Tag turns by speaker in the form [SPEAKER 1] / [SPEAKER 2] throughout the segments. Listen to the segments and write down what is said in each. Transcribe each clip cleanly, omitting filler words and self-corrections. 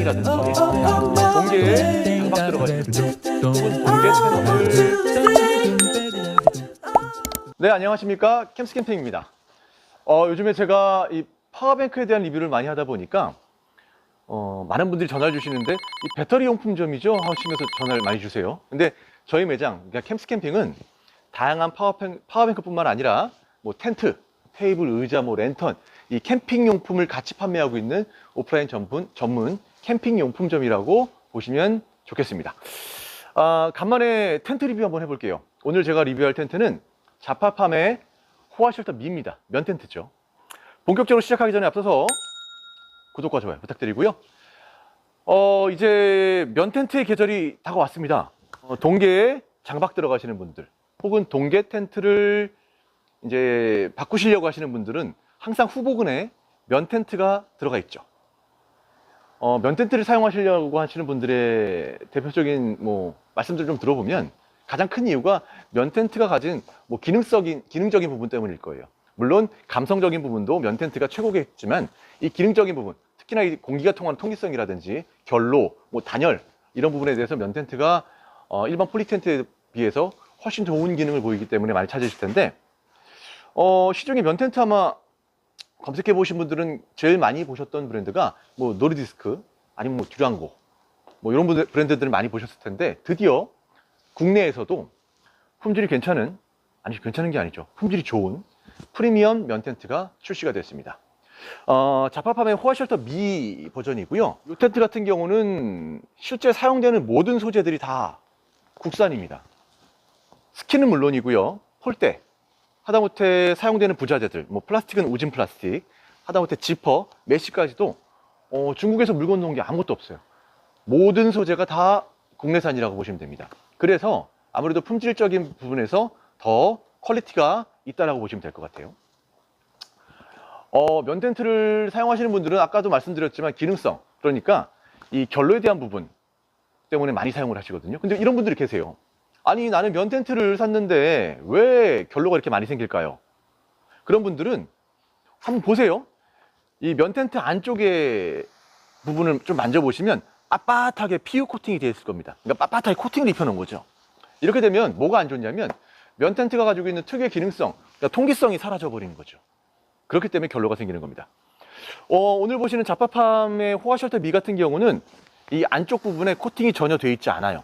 [SPEAKER 1] 이라든지 동계에 장박 들어가시는 동계 채널을. 네, 안녕하십니까, 캠스캠핑입니다. 요즘에 제가 이 파워뱅크에 대한 리뷰를 많이 하다 보니까 많은 분들이 전화를 주시는데, 이 배터리 용품점이죠 하시면서 전화를 많이 주세요. 근데 저희 매장, 그러니까 캠스캠핑은 다양한 파워뱅크뿐만 아니라 뭐 텐트, 테이블, 의자, 뭐 랜턴, 이 캠핑 용품을 같이 판매하고 있는 오프라인 전문 캠핑 용품점이라고 보시면 좋겠습니다. 간만에 텐트 리뷰 한번 해볼게요. 오늘 제가 리뷰할 텐트는 자파팜의 호화쉘터 미입니다. 면 텐트죠. 본격적으로 시작하기 전에 앞서서 구독과 좋아요 부탁드리고요. 이제 면 텐트의 계절이 다가왔습니다. 동계에 장박 들어가시는 분들, 혹은 동계 텐트를 이제 바꾸시려고 하시는 분들은 항상 후보군에 면 텐트가 들어가 있죠. 면 텐트를 사용하시려고 하시는 분들의 대표적인 말씀들 좀 들어보면, 가장 큰 이유가 면 텐트가 가진 기능적인 부분 때문일 거예요. 물론 감성적인 부분도 면 텐트가 최고겠지만, 이 기능적인 부분, 특히나 이 공기가 통하는 통기성이라든지 결로, 단열, 이런 부분에 대해서 면 텐트가 일반 폴리 텐트에 비해서 훨씬 좋은 기능을 보이기 때문에 많이 찾으실 텐데, 시중에 면 텐트 아마 검색해 보신 분들은 제일 많이 보셨던 브랜드가 노르디스크, 아니면 듀랑고, 이런 브랜드들을 많이 보셨을 텐데, 드디어 국내에서도 품질이 괜찮은 게 아니죠, 품질이 좋은 프리미엄 면 텐트가 출시가 됐습니다. 자파팜의 호화쉘터 미 버전이고요. 이 텐트 같은 경우는 실제 사용되는 모든 소재들이 다 국산입니다. 스킨은 물론이고요, 폴대, 하다못해 사용되는 부자재들, 플라스틱은 우진 플라스틱, 하다못해 지퍼, 메쉬까지도 중국에서 물 건너온 게 아무것도 없어요. 모든 소재가 다 국내산이라고 보시면 됩니다. 그래서 아무래도 품질적인 부분에서 더 퀄리티가 있다라고 보시면 될 것 같아요. 면 텐트를 사용하시는 분들은 아까도 말씀드렸지만 기능성, 그러니까 이 결로에 대한 부분 때문에 많이 사용을 하시거든요. 근데 이런 분들이 계세요. 아니, 나는 면 텐트를 샀는데 왜 결로가 이렇게 많이 생길까요? 그런 분들은 한번 보세요. 이 면 텐트 안쪽에 부분을 좀 만져보시면 빳빳하게 PU 코팅이 되어 있을 겁니다. 그러니까 빳빳하게 코팅을 입혀놓은 거죠. 이렇게 되면 뭐가 안 좋냐면, 면 텐트가 가지고 있는 특유의 기능성, 그러니까 통기성이 사라져 버리는 거죠. 그렇기 때문에 결로가 생기는 겁니다. 오늘 보시는 자파팜의 호화쉘터 미 같은 경우는 이 안쪽 부분에 코팅이 전혀 되어 있지 않아요.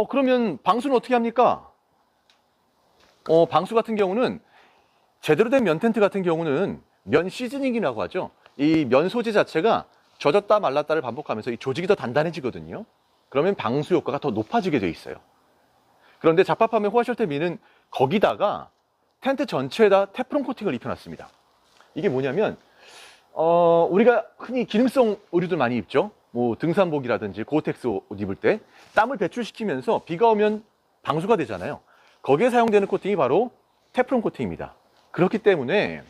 [SPEAKER 1] 그러면 방수는 어떻게 합니까? 방수 같은 경우는, 제대로 된 면 텐트 같은 경우는 면 시즈닝이라고 하죠. 이 면 소재 자체가 젖었다 말랐다를 반복하면서 이 조직이 더 단단해지거든요. 그러면 방수 효과가 더 높아지게 돼 있어요. 그런데 자파팜의 호화쉘터 미는 거기다가 텐트 전체에다 테프론 코팅을 입혀놨습니다. 이게 뭐냐면, 우리가 흔히 기능성 의류들 많이 입죠. 등산복이라든지 고어텍스 옷 입을 때 땀을 배출시키면서 비가 오면 방수가 되잖아요. 거기에 사용되는 코팅이 바로 테프론 코팅입니다. 그렇기 때문에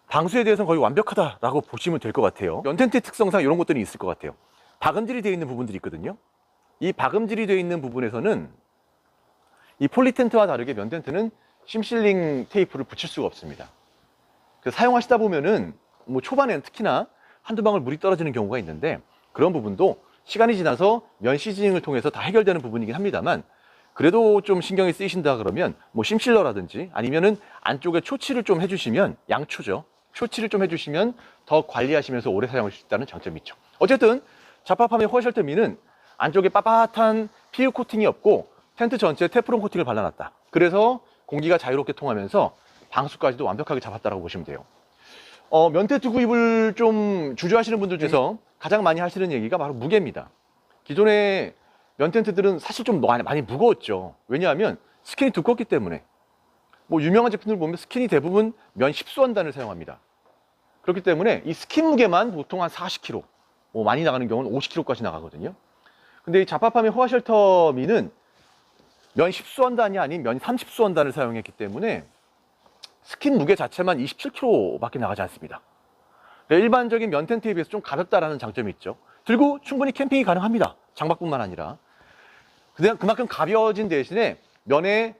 [SPEAKER 1] 방수에 대해서는 거의 완벽하다라고 보시면 될 것 같아요. 면 텐트의 특성상 이런 것들이 있을 것 같아요. 박음질이 되어 있는 부분들이 있거든요. 이 박음질이 되어 있는 부분에서는 이 폴리 텐트와 다르게 면 텐트는 심실링 테이프를 붙일 수가 없습니다. 그래서 사용하시다 보면은 초반에는 특히나 한두 방울 물이 떨어지는 경우가 있는데, 그런 부분도 시간이 지나서 면 시즈닝을 통해서 다 해결되는 부분이긴 합니다만, 그래도 좀 신경이 쓰이신다 그러면 심실러라든지 아니면은 안쪽에 초치를 좀 해주시면, 양초죠, 초치를 좀 해주시면 더 관리하시면서 오래 사용할 수 있다는 장점이 있죠. 어쨌든 자파팜의 호화쉘터 미는 안쪽에 빳빳한 PU 코팅이 없고 텐트 전체에 테프론 코팅을 발라놨다. 그래서 공기가 자유롭게 통하면서 방수까지도 완벽하게 잡았다라고 보시면 돼요. 면 텐트 구입을 좀 주저하시는 분들 중에서 가장 많이 하시는 얘기가 바로 무게입니다. 기존의 면 텐트들은 사실 좀 많이 무거웠죠. 왜냐하면 스킨이 두껍기 때문에. 유명한 제품들 보면 스킨이 대부분 면 10수원단을 사용합니다. 그렇기 때문에 이 스킨 무게만 보통 한 40kg, 많이 나가는 경우는 50kg까지 나가거든요. 근데 이 자파팜의 호화쉘터 미는 면 10수원단이 아닌 면 30수원단을 사용했기 때문에 스킨 무게 자체만 27kg밖에 나가지 않습니다. 일반적인 면 텐트에 비해서 좀 가볍다라는 장점이 있죠. 들고 충분히 캠핑이 가능합니다. 장박뿐만 아니라. 그만큼 가벼워진 대신에 면의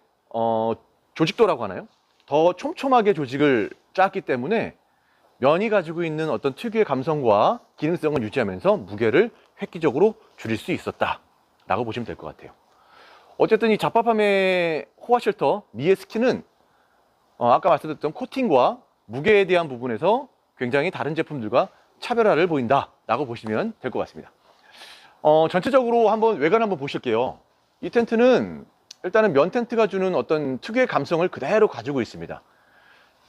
[SPEAKER 1] 조직도라고 하나요? 더 촘촘하게 조직을 짰기 때문에 면이 가지고 있는 어떤 특유의 감성과 기능성을 유지하면서 무게를 획기적으로 줄일 수 있었다라고 보시면 될 것 같아요. 어쨌든 이 잡화팜의 호화 쉘터 미에 스킨은 아까 말씀드렸던 코팅과 무게에 대한 부분에서 굉장히 다른 제품들과 차별화를 보인다라고 보시면 될 것 같습니다. 전체적으로 한번 외관 한번 보실게요. 이 텐트는 일단은 면 텐트가 주는 어떤 특유의 감성을 그대로 가지고 있습니다.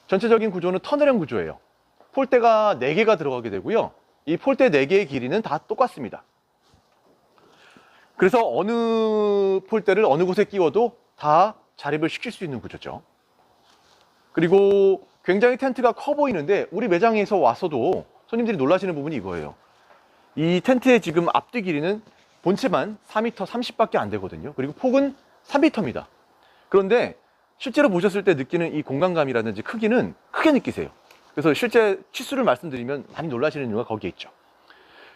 [SPEAKER 1] 전체적인 구조는 터널형 구조예요. 폴대가 4개가 들어가게 되고요. 이 폴대 4개의 길이는 다 똑같습니다. 그래서 어느 폴대를 어느 곳에 끼워도 다 자립을 시킬 수 있는 구조죠. 그리고 굉장히 텐트가 커 보이는데 우리 매장에서 와서도 손님들이 놀라시는 부분이 이거예요. 이 텐트의 지금 앞뒤 길이는 본체만 4m 30밖에 안 되거든요. 그리고 폭은 3m입니다. 그런데 실제로 보셨을 때 느끼는 이 공간감이라든지 크기는 크게 느끼세요. 그래서 실제 치수를 말씀드리면 많이 놀라시는 이유가 거기에 있죠.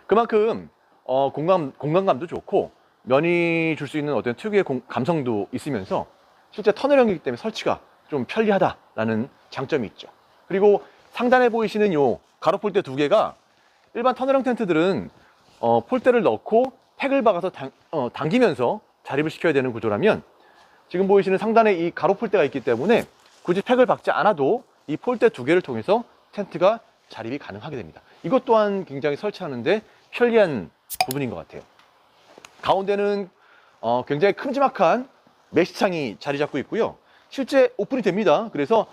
[SPEAKER 1] 그만큼 공간감도 좋고 면이 줄 수 있는 어떤 특유의 감성도 있으면서 실제 터널형이기 때문에 설치가 좀 편리하다라는 장점이 있죠. 그리고 상단에 보이시는 요 가로 폴대 2개가 일반 터널형 텐트들은 폴대를 넣고 팩을 박아서 당기면서 자립을 시켜야 되는 구조라면 지금 보이시는 상단에 이 가로 폴대가 있기 때문에 굳이 팩을 박지 않아도 이 폴대 2개를 통해서 텐트가 자립이 가능하게 됩니다. 이것 또한 굉장히 설치하는데 편리한 부분인 것 같아요. 가운데는 굉장히 큼지막한 메시창이 자리 잡고 있고요. 실제 오픈이 됩니다. 그래서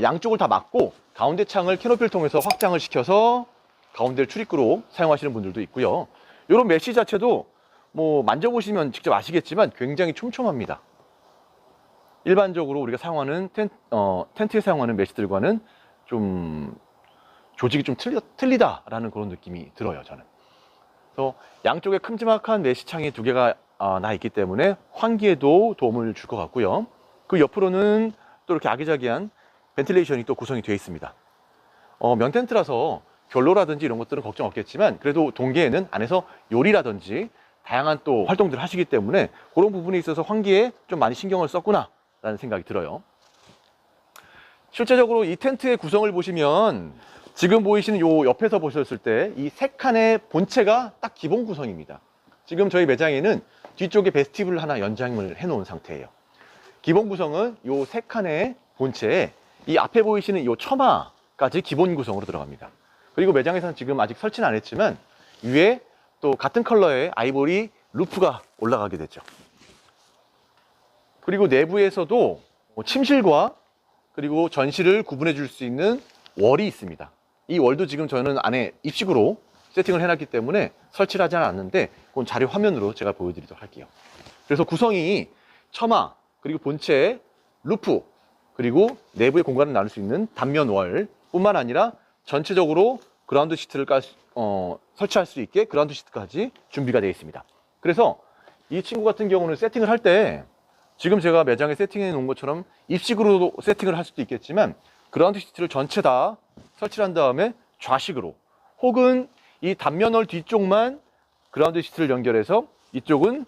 [SPEAKER 1] 양쪽을 다 막고 가운데 창을 캐노피를 통해서 확장을 시켜서 가운데를 출입구로 사용하시는 분들도 있고요. 이런 메시 자체도 뭐 만져보시면 직접 아시겠지만 굉장히 촘촘합니다. 일반적으로 우리가 사용하는 텐트에 사용하는 메시들과는 좀 조직이 좀 틀리다라는 그런 느낌이 들어요, 저는. 그래서 양쪽에 큼지막한 메시창이 2개가 나 있기 때문에 환기에도 도움을 줄 것 같고요. 그 옆으로는 또 이렇게 아기자기한 벤틸레이션이 또 구성이 되어 있습니다. 면 텐트라서 결로라든지 이런 것들은 걱정 없겠지만 그래도 동계에는 안에서 요리라든지 다양한 또 활동들을 하시기 때문에 그런 부분에 있어서 환기에 좀 많이 신경을 썼구나 라는 생각이 들어요. 실제적으로 이 텐트의 구성을 보시면 지금 보이시는 요 옆에서 보셨을 때 이 3칸의 본체가 딱 기본 구성입니다. 지금 저희 매장에는 뒤쪽에 베스티블 하나 연장을 해 놓은 상태예요. 기본 구성은 요 3칸의 본체에 이 앞에 보이시는 요 처마까지 기본 구성으로 들어갑니다. 그리고 매장에서는 지금 아직 설치는 안 했지만 위에 또 같은 컬러의 아이보리 루프가 올라가게 되죠. 그리고 내부에서도 침실과 그리고 전실을 구분해 줄 수 있는 월이 있습니다. 이 월도 지금 저는 안에 입식으로 세팅을 해놨기 때문에 설치를 하지 않았는데 그건 자료 화면으로 제가 보여드리도록 할게요. 그래서 구성이 처마, 그리고 본체, 루프, 그리고 내부의 공간을 나눌 수 있는 단면 월 뿐만 아니라 전체적으로 그라운드 시트를 설치할 수 있게 그라운드 시트까지 준비가 되어 있습니다. 그래서 이 친구 같은 경우는 세팅을 할 때 지금 제가 매장에 세팅해 놓은 것처럼 입식으로 세팅을 할 수도 있겠지만 그라운드 시트를 전체 다 설치를 한 다음에 좌식으로 혹은 이 단면월 뒤쪽만 그라운드 시트를 연결해서 이쪽은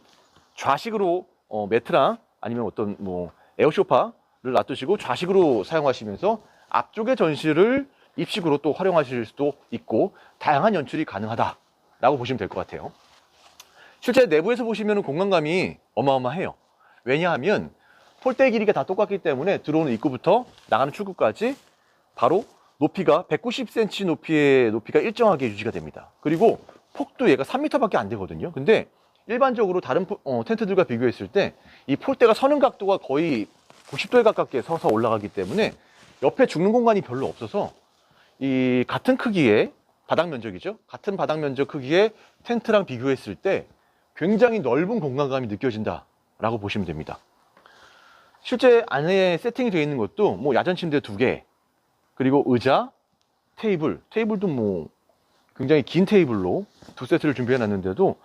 [SPEAKER 1] 좌식으로 매트나 아니면 어떤 뭐 에어소파를 놔두시고 좌식으로 사용하시면서 앞쪽의 전실을 입식으로 또 활용하실 수도 있고 다양한 연출이 가능하다라고 보시면 될 것 같아요. 실제 내부에서 보시면 공간감이 어마어마해요. 왜냐하면 폴대 길이가 다 똑같기 때문에 들어오는 입구부터 나가는 출구까지 바로 높이가 190cm 높이의 높이가 일정하게 유지가 됩니다. 그리고 폭도 얘가 3m밖에 안 되거든요. 근데 일반적으로 다른 텐트들과 비교했을 때 이 폴대가 서는 각도가 거의 90도에 가깝게 서서 올라가기 때문에 옆에 죽는 공간이 별로 없어서 이 같은 크기의 바닥 면적이죠. 같은 바닥 면적 크기의 텐트랑 비교했을 때 굉장히 넓은 공간감이 느껴진다라고 보시면 됩니다. 실제 안에 세팅이 되어 있는 것도 뭐 야전 침대 2개, 그리고 의자, 테이블도 뭐 굉장히 긴 테이블로 2세트를 준비해 놨는데도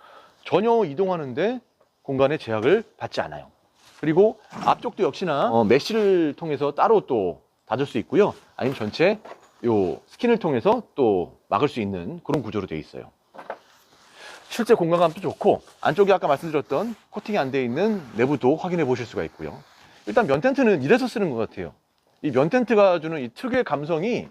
[SPEAKER 1] 전혀 이동하는데 공간에 제약을 받지 않아요. 그리고 앞쪽도 역시나 메쉬를 통해서 따로 또 닫을 수 있고요. 아니면 전체 요 스킨을 통해서 또 막을 수 있는 그런 구조로 되어 있어요. 실제 공간감도 좋고 안쪽에 아까 말씀드렸던 코팅이 안 되어 있는 내부도 확인해 보실 수가 있고요. 일단 면 텐트는 이래서 쓰는 것 같아요. 이 면 텐트가 주는 이 특유의 감성이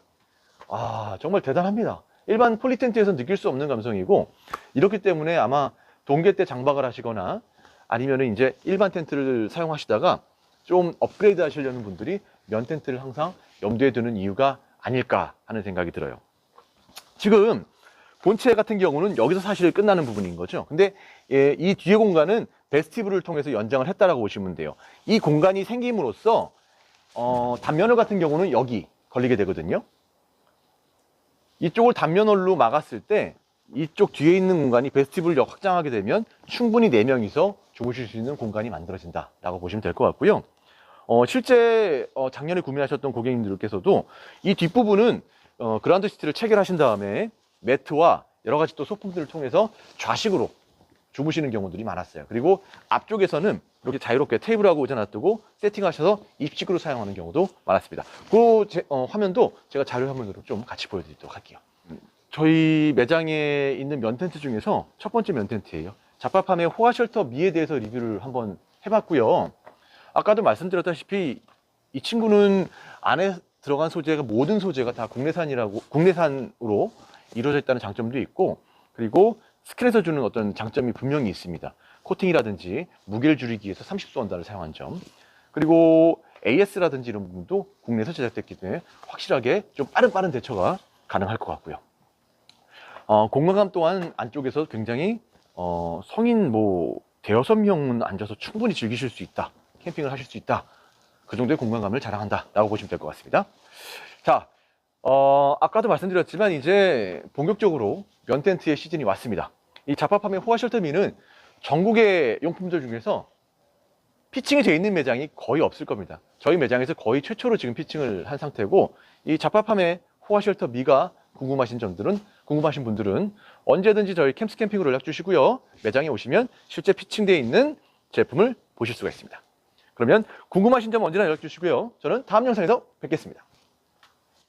[SPEAKER 1] 정말 대단합니다. 일반 폴리 텐트에서 느낄 수 없는 감성이고, 이렇기 때문에 아마 동계 때 장박을 하시거나 아니면은 이제 일반 텐트를 사용하시다가 좀 업그레이드 하시려는 분들이 면 텐트를 항상 염두에 두는 이유가 아닐까 하는 생각이 들어요. 지금 본체 같은 경우는 여기서 사실 끝나는 부분인 거죠. 근데 이 뒤에 공간은 베스티블을 통해서 연장을 했다라고 보시면 돼요. 이 공간이 생김으로써 단면홀 같은 경우는 여기 걸리게 되거든요. 이쪽을 단면홀로 막았을 때 이쪽 뒤에 있는 공간이 베스티블을 확장하게 되면 충분히 4명이서 주무실 수 있는 공간이 만들어진다라고 보시면 될 것 같고요. 실제 작년에 구매하셨던 고객님들께서도 이 뒷부분은 그라운드 시트를 체결하신 다음에 매트와 여러 가지 또 소품들을 통해서 좌식으로 주무시는 경우들이 많았어요. 그리고 앞쪽에서는 이렇게 자유롭게 테이블하고 의자 놔두고 세팅하셔서 입식으로 사용하는 경우도 많았습니다. 그 화면도 제가 자료 화면으로 좀 같이 보여드리도록 할게요. 저희 매장에 있는 면 텐트 중에서 첫 번째 면 텐트예요. 자파팜의 호화 쉘터 미에 대해서 리뷰를 한번 해봤고요. 아까도 말씀드렸다시피 이 친구는 안에 들어간 소재가 모든 소재가 다 국내산으로 이루어져 있다는 장점도 있고, 그리고 스크린에서 주는 어떤 장점이 분명히 있습니다. 코팅이라든지 무게를 줄이기 위해서 30소 원단을 사용한 점, 그리고 AS라든지 이런 부분도 국내에서 제작됐기 때문에 확실하게 좀 빠른 대처가 가능할 것 같고요. 공간감 또한 안쪽에서 굉장히 성인 대여섯 명은 앉아서 충분히 즐기실 수 있다, 캠핑을 하실 수 있다, 그 정도의 공간감을 자랑한다 라고 보시면 될 것 같습니다. 자, 아까도 말씀드렸지만 이제 본격적으로 면 텐트의 시즌이 왔습니다. 이 자파팜의 호화 쉘터 미는 전국의 용품들 중에서 피칭이 되어 있는 매장이 거의 없을 겁니다. 저희 매장에서 거의 최초로 지금 피칭을 한 상태고, 이 자파팜의 호화 쉘터 미가 궁금하신 분들은 언제든지 저희 캠스 캠핑으로 연락 주시고요. 매장에 오시면 실제 피칭되어 있는 제품을 보실 수가 있습니다. 그러면 궁금하신 점 언제나 연락 주시고요. 저는 다음 영상에서 뵙겠습니다.